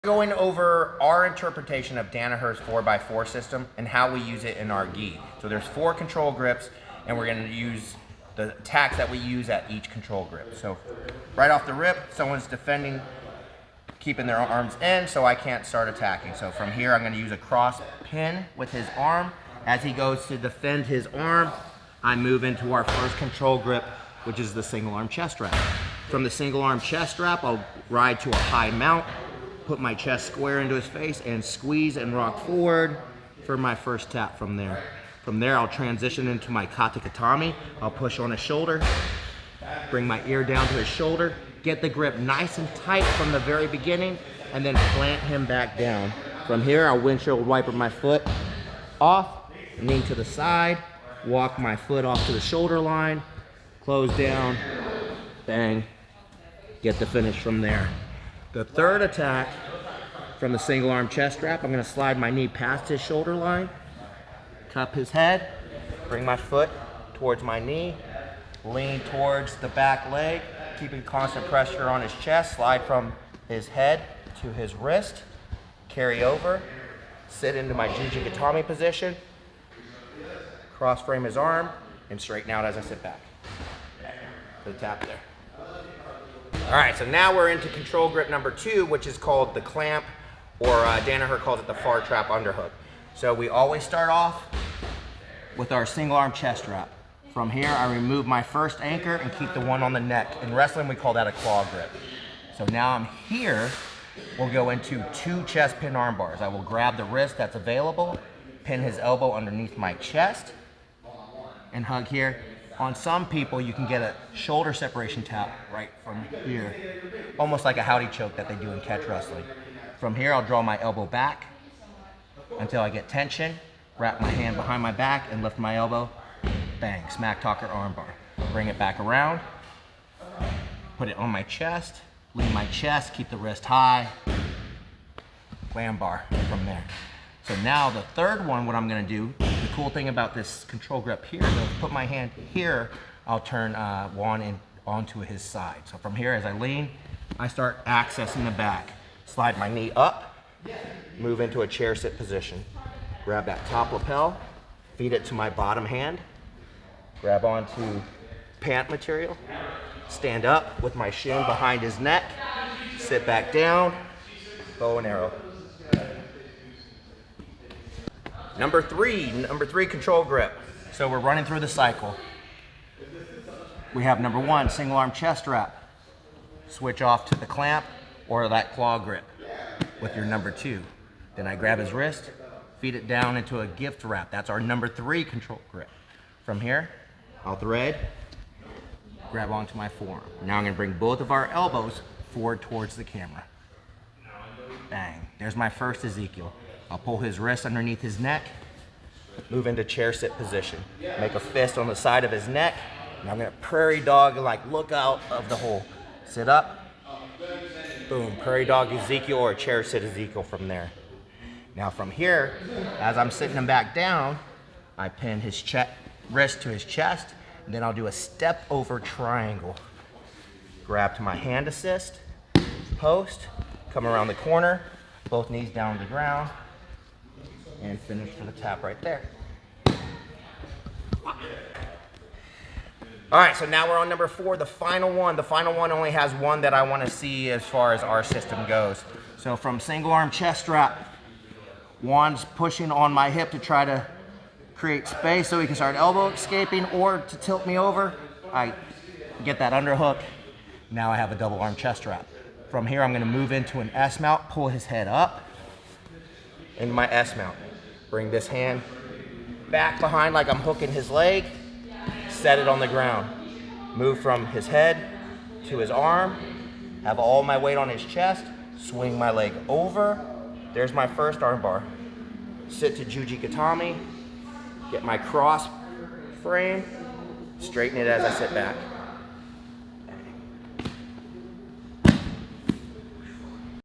Going over our interpretation of Danaher's 4x4 system and how we use it in our gi. So there's 4 control grips, and we're going to use the attacks that we use at each control grip. So right off the rip, someone's defending, keeping their arms in, so I can't start attacking. So from here, I'm going to use a cross pin with his arm. As he goes to defend his arm, I move into our first control grip, which is the single arm chest wrap. From the single arm chest wrap, I'll ride to a high mount, put my chest square into his face, and squeeze and rock forward for my first tap from there. From there, I'll transition into my KATA GATAME. I'll push on his shoulder, bring my ear down to his shoulder, get the grip nice and tight from the very beginning, and then plant him back down. From here, I'll windshield wiper my foot off, knee to the side, walk my foot off to the shoulder line, close down, bang, get the finish from there. The third attack from the single arm chest wrap, I'm going to slide my knee past his shoulder line, cup his head, bring my foot towards my knee, lean towards the back leg, keeping constant pressure on his chest, slide from his head to his wrist, carry over, sit into my BJJ GATAME position, cross frame his arm, and straighten out as I sit back. The tap there. All right, so now we're into control grip number 2, which is called the clamp, or Danaher calls it the far trap underhook. So we always start off with our single arm chest wrap. From here, I remove my first anchor and keep the one on the neck. In wrestling, we call that a claw grip. So now I'm here, we'll go into 2 chest pin arm bars. I will grab the wrist that's available, pin his elbow underneath my chest, and hug here. On some people, you can get a shoulder separation tap right from here, almost like a howdy choke that they do in catch wrestling. From here, I'll draw my elbow back until I get tension, wrap my hand behind my back, and lift my elbow. Bang, smack talker arm bar. Bring it back around, put it on my chest, lean my chest, keep the wrist high, GLAMBAR from there. So now the third one, what I'm gonna do, the cool thing about this control grip here, is I'll put my hand here, I'll turn Juan in onto his side. So from here, as I lean, I start accessing the back. Slide my knee up, move into a chair sit position. Grab that top lapel, feed it to my bottom hand, grab onto pant material, stand up with my shin behind his neck, sit back down, bow and arrow. Number three control grip. So we're running through the cycle. We have number 1, single arm chest wrap. Switch off to the clamp or that claw grip with your number 2. Then I grab his wrist, feed it down into a gift wrap. That's our number 3 control grip. From here, I'll thread, grab onto my forearm. Now I'm gonna bring both of our elbows forward towards the camera. Bang, there's my first Ezekiel. I'll pull his wrist underneath his neck, move into chair sit position. Make a fist on the side of his neck, and I'm gonna prairie dog, like look out of the hole. Sit up, boom, prairie dog Ezekiel or chair sit Ezekiel from there. Now from here, as I'm sitting him back down, I pin his wrist to his chest, and then I'll do a step over triangle. Grab to my hand assist, post, come around the corner, both knees down to the ground, and finish for the tap right there. All right, so now we're on number 4, the final one. The final one only has one that I want to see as far as our system goes. So from single arm chest wrap, Juan's pushing on my hip to try to create space so he can start elbow escaping or to tilt me over. I get that underhook. Now I have a double arm chest wrap. From here, I'm going to move into an S mount, pull his head up in my S mount. Bring this hand back behind like I'm hooking his leg, set it on the ground. Move from his head to his arm, have all my weight on his chest, swing my leg over. There's my first arm bar. Sit to BJJ GATAME, get my cross frame, straighten it as I sit back.